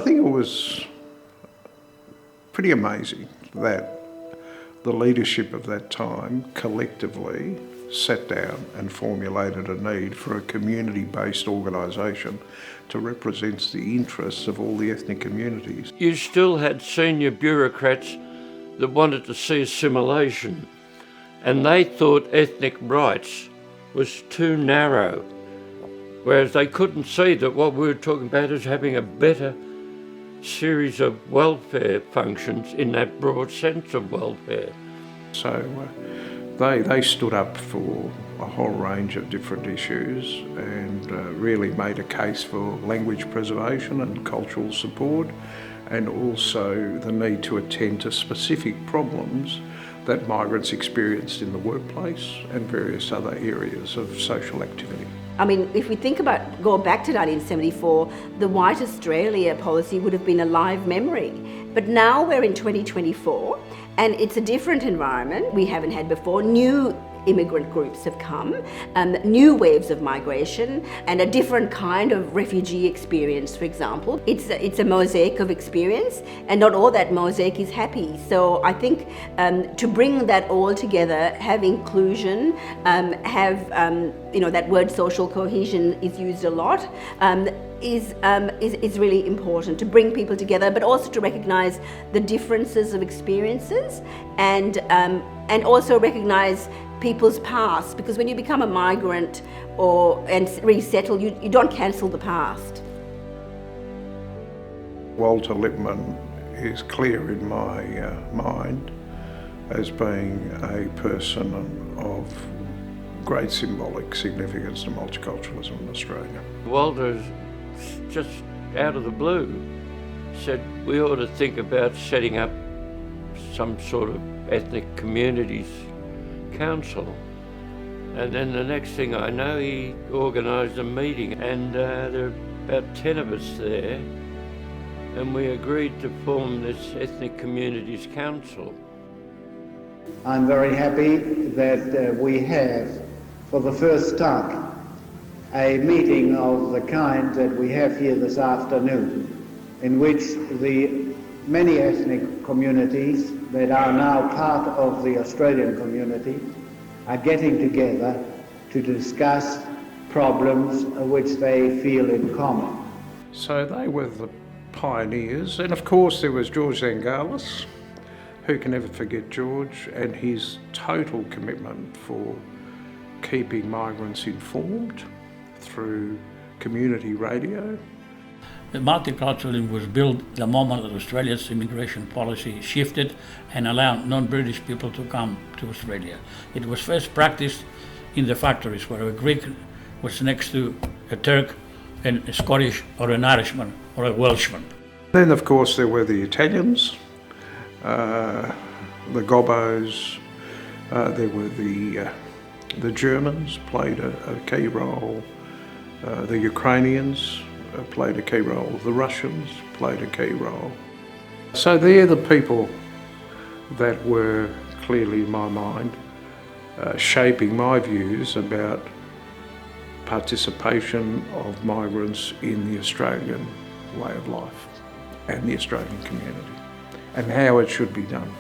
think it was pretty amazing that the leadership of that time collectively sat down and formulated a need for a community-based organisation to represent the interests of all the ethnic communities. You still had senior bureaucrats that wanted to see assimilation, and they thought ethnic rights was too narrow, whereas they couldn't see that what we were talking about is having a better series of welfare functions in that broad sense of welfare. So they stood up for a whole range of different issues and really made a case for language preservation and cultural support, and also the need to attend to specific problems that migrants experienced in the workplace and various other areas of social activity. I mean, if we think about, go back to 1974, the White Australia policy would have been a live memory. But now we're in 2024 and it's a different environment we haven't had before. New immigrant groups have come, new waves of migration, and a different kind of refugee experience, for example. It's a mosaic of experience, and not all that mosaic is happy. So I think to bring that all together, have inclusion, have that word social cohesion is used a lot, is really important to bring people together, but also to recognise the differences of experiences and also recognise people's past, because when you become a migrant and resettle, you don't cancel the past. Walter Lippmann is clear in my mind as being a person of great symbolic significance to multiculturalism in Australia. Walter, just out of the blue, said we ought to think about setting up some sort of ethnic communities council. And then the next thing I know, he organised a meeting, and there were about 10 of us there, and we agreed to form this Ethnic Communities Council. I'm very happy that we have, for the first time, a meeting of the kind that we have here this afternoon, in which the many ethnic communities that are now part of the Australian community are getting together to discuss problems which they feel in common. So they were the pioneers, and of course there was George Zangalis. Who can ever forget George and his total commitment for keeping migrants informed through community radio. The multiculturalism was built the moment that Australia's immigration policy shifted and allowed non-British people to come to Australia. It was first practiced in the factories, where a Greek was next to a Turk and a Scottish or an Irishman or a Welshman. Then of course there were the Italians, the Gobos, there were the Germans played a key role, the Ukrainians played a key role, the Russians played a key role. So they're the people that were clearly in my mind shaping my views about participation of migrants in the Australian way of life and the Australian community and how it should be done.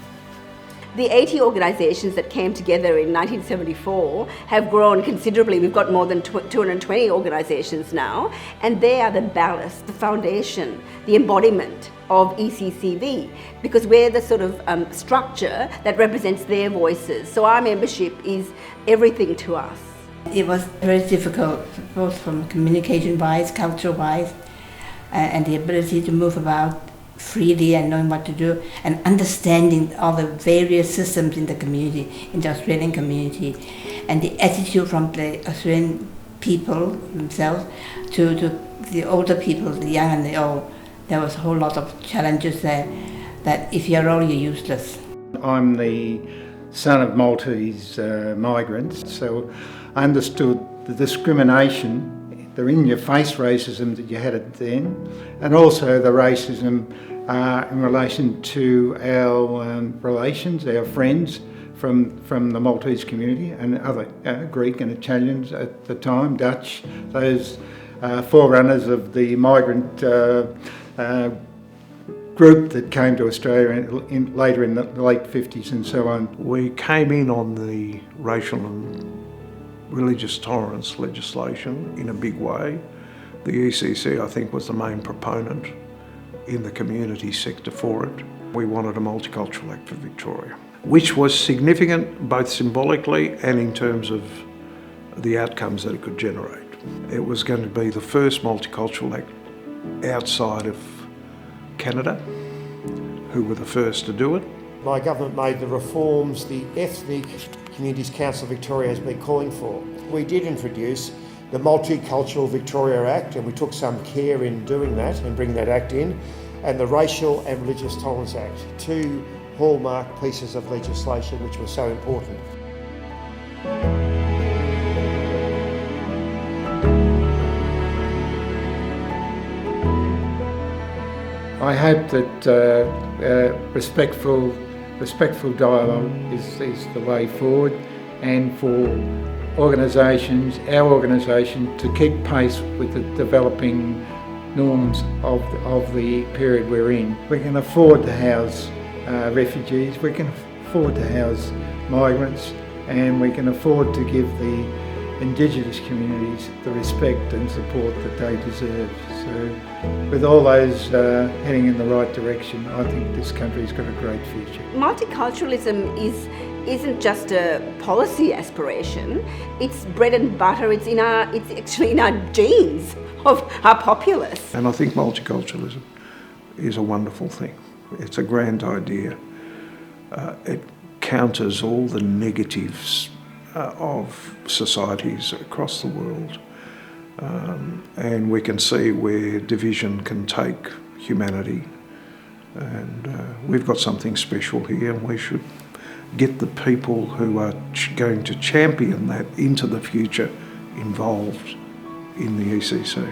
The 80 organisations that came together in 1974 have grown considerably. We've got more than 220 organisations now, and they are the ballast, the foundation, the embodiment of ECCV, because we're the sort of structure that represents their voices. So our membership is everything to us. It was very difficult, both from communication-wise, culture-wise, and the ability to move about freely and knowing what to do and understanding all the various systems in the community, in the Australian community, and the attitude from the Australian people themselves to the older people, the young and the old. There was a whole lot of challenges there that if you're old, you're useless. I'm the son of Maltese migrants, so I understood the discrimination, the in-your-face racism that you had then, and also the racism in relation to our relations, our friends from the Maltese community and other Greek and Italians at the time, Dutch, those forerunners of the migrant group that came to Australia later in the late 50s and so on. We came in on the racial and religious tolerance legislation in a big way. The ECC, I think, was the main proponent in the community sector for it. We wanted a Multicultural Act for Victoria, which was significant both symbolically and in terms of the outcomes that it could generate. It was going to be the first Multicultural Act outside of Canada, who were the first to do it. My government made the reforms the Ethnic Communities Council of Victoria has been calling for. We did introduce the Multicultural Victoria Act, and we took some care in doing that and bringing that act in, and the Racial and Religious Tolerance Act, two hallmark pieces of legislation which were so important. I hope that respectful dialogue is the way forward, and for organisations, our organisation, to keep pace with the developing norms of the period we're in. We can afford to house refugees, we can afford to house migrants, and we can afford to give the Indigenous communities the respect and support that they deserve. So with all those heading in the right direction, I think this country's got a great future. Multiculturalism isn't just a policy aspiration, it's bread and butter, it's actually in our genes of our populace. And I think multiculturalism is a wonderful thing. It's a grand idea. It counters all the negatives of societies across the world, and we can see where division can take humanity, and we've got something special here, and we should get the people who are going to champion that into the future involved in the ECC.